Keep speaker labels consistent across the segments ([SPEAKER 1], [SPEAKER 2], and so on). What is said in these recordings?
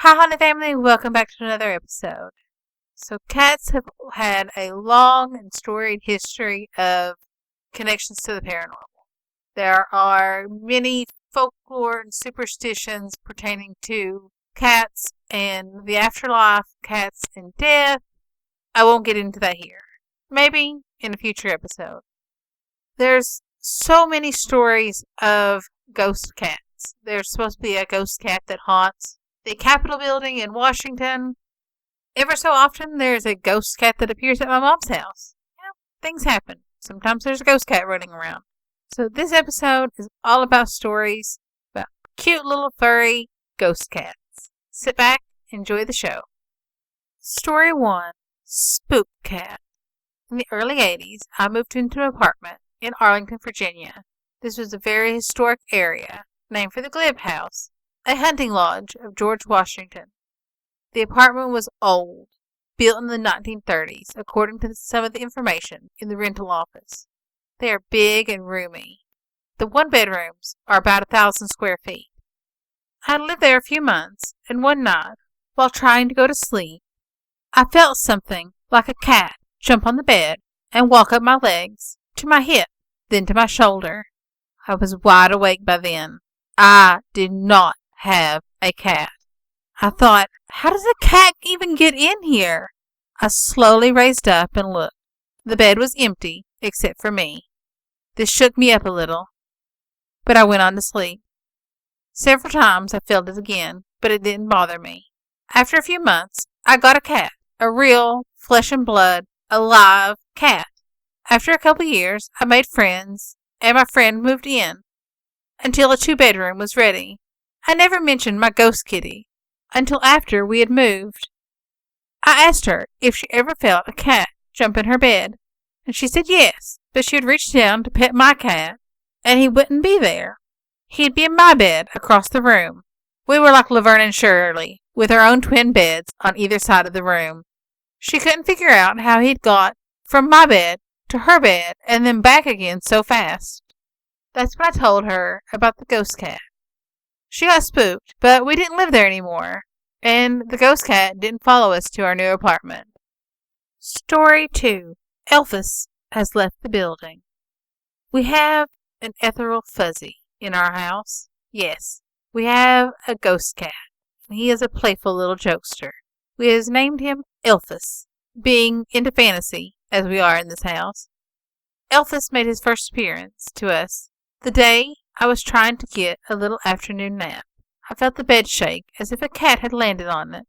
[SPEAKER 1] Hi, Honey Family. Welcome back to another episode. So, cats have had a long and storied history of connections to the paranormal. There are many folklore and superstitions pertaining to cats and the afterlife, cats and death. I won't get into that here. Maybe in a future episode. There's so many stories of ghost cats. There's supposed to be a ghost cat that haunts the Capitol building in Washington. Ever so often, there's a ghost cat that appears at my mom's house. Things happen. Sometimes there's a ghost cat running around. So this episode is all about stories about cute little furry ghost cats. Sit back, enjoy the show. Story 1, Spook Cat. In the early 80s, I moved into an apartment in Arlington, Virginia. This was a very historic area, named for the Glebe House, a hunting lodge of George Washington. The apartment was old, built in the 1930s, according to some of the information in the rental office. They are big and roomy. The one-bedrooms are about 1,000 square feet. I had lived there a few months, and one night, while trying to go to sleep, I felt something like a cat jump on the bed and walk up my legs, to my hip, then to my shoulder. I was wide awake by then. I did not have a cat. I thought, how does a cat even get in here? I slowly raised up and looked. The bed was empty, except for me. This shook me up a little, but I went on to sleep. Several times I felt it again, but it didn't bother me. After a few months, I got a cat, a real flesh and blood, alive cat. After a couple years, I made friends, and my friend moved in, until a 2-bedroom was ready. I never mentioned my ghost kitty until after we had moved. I asked her if she ever felt a cat jump in her bed, and she said yes, but she had reached down to pet my cat, and he wouldn't be there. He'd be in my bed across the room. We were like Laverne and Shirley, with our own twin beds on either side of the room. She couldn't figure out how he'd got from my bed to her bed and then back again so fast. That's when I told her about the ghost cat. She got spooked, but we didn't live there anymore, and the ghost cat didn't follow us to our new apartment. Story 2, Elvis has left the building. We have an ethereal fuzzy in our house. Yes, we have a ghost cat. He is a playful little jokester. We have named him Elvis, being into fantasy, as we are in this house. Elvis made his first appearance to us the day I was trying to get a little afternoon nap. I felt the bed shake as if a cat had landed on it.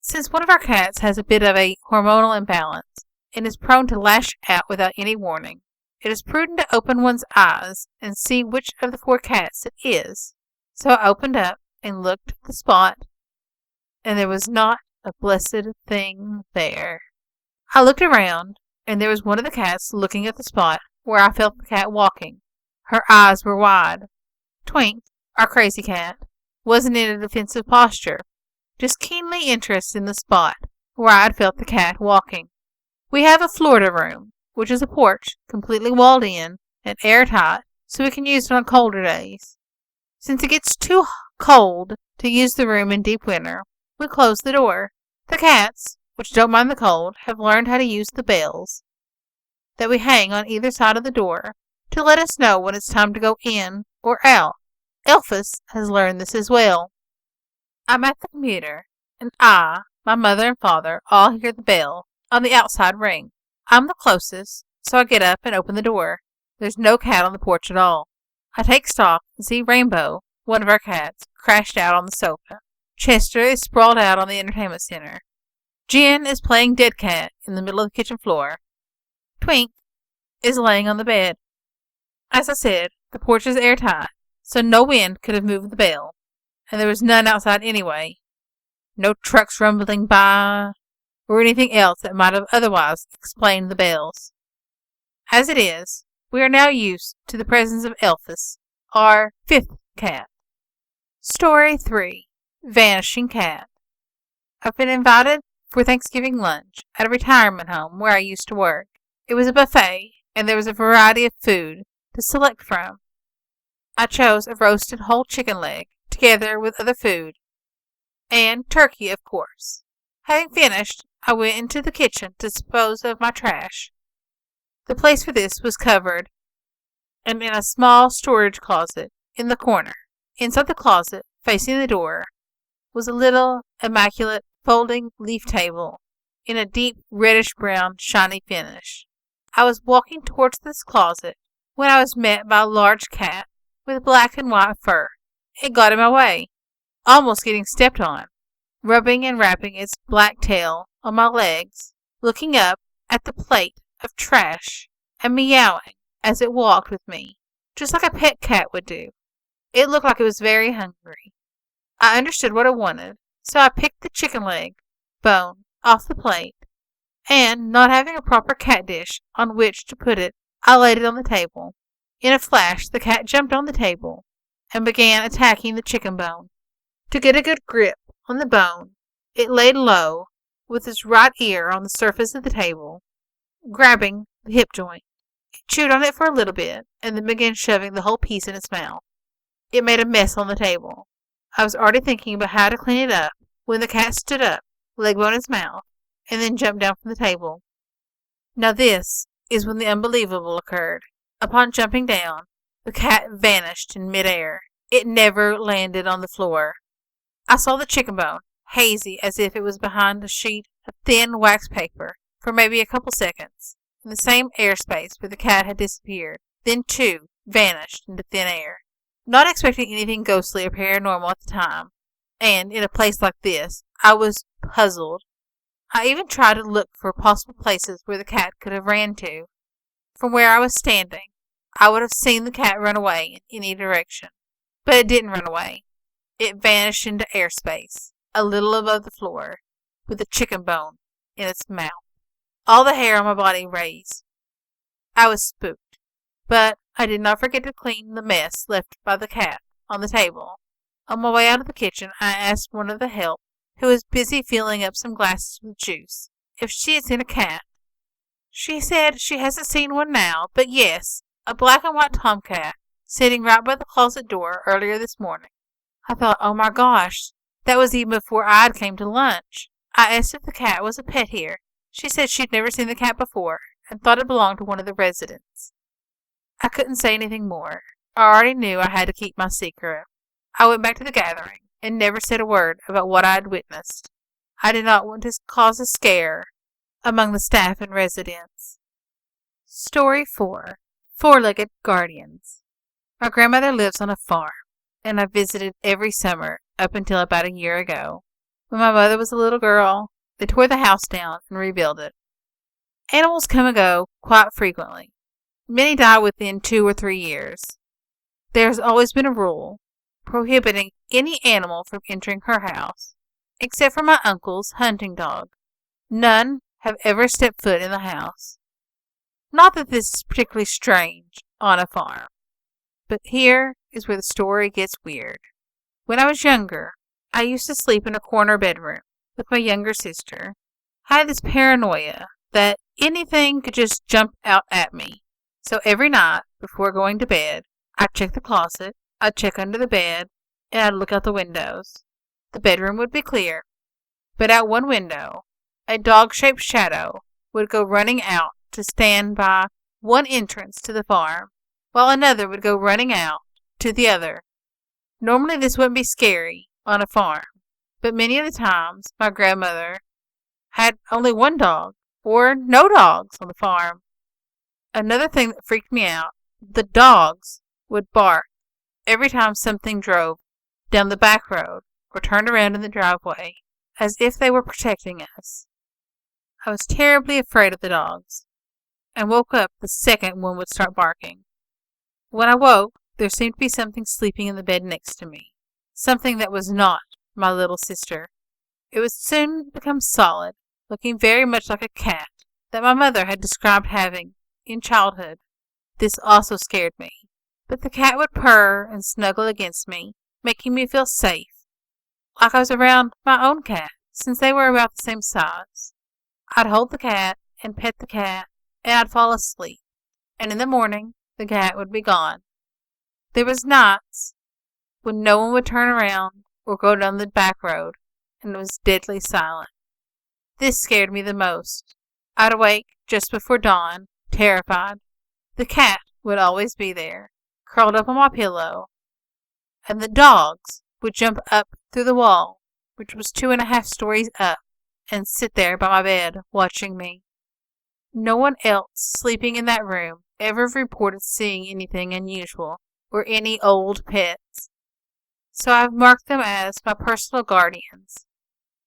[SPEAKER 1] Since one of our cats has a bit of a hormonal imbalance and is prone to lash out without any warning, it is prudent to open one's eyes and see which of the 4 cats it is. So I opened up and looked at the spot, and there was not a blessed thing there. I looked around, and there was one of the cats looking at the spot where I felt the cat walking. Her eyes were wide. Twink, our crazy cat, wasn't in a defensive posture, just keenly interested in the spot where I had felt the cat walking. We have a Florida room, which is a porch completely walled in and airtight, so we can use it on colder days. Since it gets too cold to use the room in deep winter, we close the door. The cats, which don't mind the cold, have learned how to use the bells that we hang on either side of the door to let us know when it's time to go in or out. Elvis has learned this as well. I'm at the computer, and I, my mother and father, all hear the bell on the outside ring. I'm the closest, so I get up and open the door. There's no cat on the porch at all. I take stock and see Rainbow, one of our cats, crashed out on the sofa. Chester is sprawled out on the entertainment center. Jen is playing dead cat in the middle of the kitchen floor. Twink is laying on the bed. As I said, the porch is airtight, so no wind could have moved the bell, and there was none outside anyway. No trucks rumbling by, or anything else that might have otherwise explained the bells. As it is, we are now used to the presence of Elvis, our 5th cat. Story 3, Vanishing Cat. I've been invited for Thanksgiving lunch at a retirement home where I used to work. It was a buffet, and there was a variety of food to select from. I chose a roasted whole chicken leg, together with other food, and turkey, of course. Having finished, I went into the kitchen to dispose of my trash. The place for this was covered and in a small storage closet in the corner. Inside the closet, facing the door, was a little immaculate folding leaf table in a deep reddish-brown shiny finish. I was walking towards this closet when I was met by a large cat with black and white fur. It got in my way, almost getting stepped on, rubbing and wrapping its black tail on my legs, looking up at the plate of trash and meowing as it walked with me, just like a pet cat would do. It looked like it was very hungry. I understood what it wanted, so I picked the chicken leg bone off the plate, and, not having a proper cat dish on which to put it, I laid it on the table. In a flash, the cat jumped on the table and began attacking the chicken bone. To get a good grip on the bone, it laid low, with its right ear on the surface of the table, grabbing the hip joint. It chewed on it for a little bit, and then began shoving the whole piece in its mouth. It made a mess on the table. I was already thinking about how to clean it up when the cat stood up, leg bone in its mouth, and then jumped down from the table. Now this is when the unbelievable occurred. Upon jumping down, the cat vanished in midair. It never landed on the floor. I saw the chicken bone, hazy as if it was behind a sheet of thin wax paper, for maybe a couple seconds, in the same airspace where the cat had disappeared, then too vanished into thin air. Not expecting anything ghostly or paranormal at the time, and in a place like this, I was puzzled. I even tried to look for possible places where the cat could have ran to. From where I was standing, I would have seen the cat run away in any direction. But it didn't run away. It vanished into airspace, a little above the floor, with a chicken bone in its mouth. All the hair on my body raised. I was spooked, but I did not forget to clean the mess left by the cat on the table. On my way out of the kitchen, I asked one of the help, who was busy filling up some glasses with juice, if she had seen a cat. She said she hasn't seen one now, but yes, a black and white tomcat sitting right by the closet door earlier this morning. I thought, oh my gosh, that was even before I came to lunch. I asked if the cat was a pet here. She said she'd never seen the cat before and thought it belonged to one of the residents. I couldn't say anything more. I already knew I had to keep my secret. I went back to the gathering and never said a word about what I had witnessed. I did not want to cause a scare among the staff and residents. Story 4. Four-Legged Guardians. My grandmother lives on a farm, and I visited every summer up until about a year ago. When my mother was a little girl, they tore the house down and rebuilt it. Animals come and go quite frequently. Many die within 2 or 3 years. There has always been a rule prohibiting any animal from entering her house, except for my uncle's hunting dog. None have ever stepped foot in the house. Not that this is particularly strange on a farm, but here is where the story gets weird. When I was younger, I used to sleep in a corner bedroom with my younger sister. I had this paranoia that anything could just jump out at me. So every night, before going to bed, I'd check the closet, I'd check under the bed, and I'd look out the windows. The bedroom would be clear, but out one window, a dog-shaped shadow would go running out to stand by one entrance to the farm, while another would go running out to the other. Normally this wouldn't be scary on a farm, but many of the times my grandmother had only one dog, or no dogs on the farm. Another thing that freaked me out, the dogs would bark every time something drove down the back road or turned around in the driveway, as if they were protecting us. I was terribly afraid of the dogs, and woke up the second one would start barking. When I woke, there seemed to be something sleeping in the bed next to me, something that was not my little sister. It would soon become solid, looking very much like a cat that my mother had described having in childhood. This also scared me, but the cat would purr and snuggle against me, making me feel safe, like I was around my own cat, since they were about the same size. I'd hold the cat and pet the cat, and I'd fall asleep, and in the morning the cat would be gone. There was nights when no one would turn around or go down the back road, and was deadly silent. This scared me the most. I'd awake just before dawn, terrified. The cat would always be there, curled up on my pillow, and the dogs would jump up through the wall, which was 2.5 stories up, and sit there by my bed watching me. No one else sleeping in that room ever reported seeing anything unusual or any old pets, so I've marked them as my personal guardians.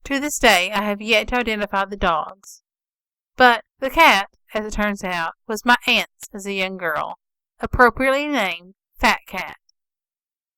[SPEAKER 1] To this day, I have yet to identify the dogs. But the cat, as it turns out, was my aunt's as a young girl, appropriately named Fat Cat.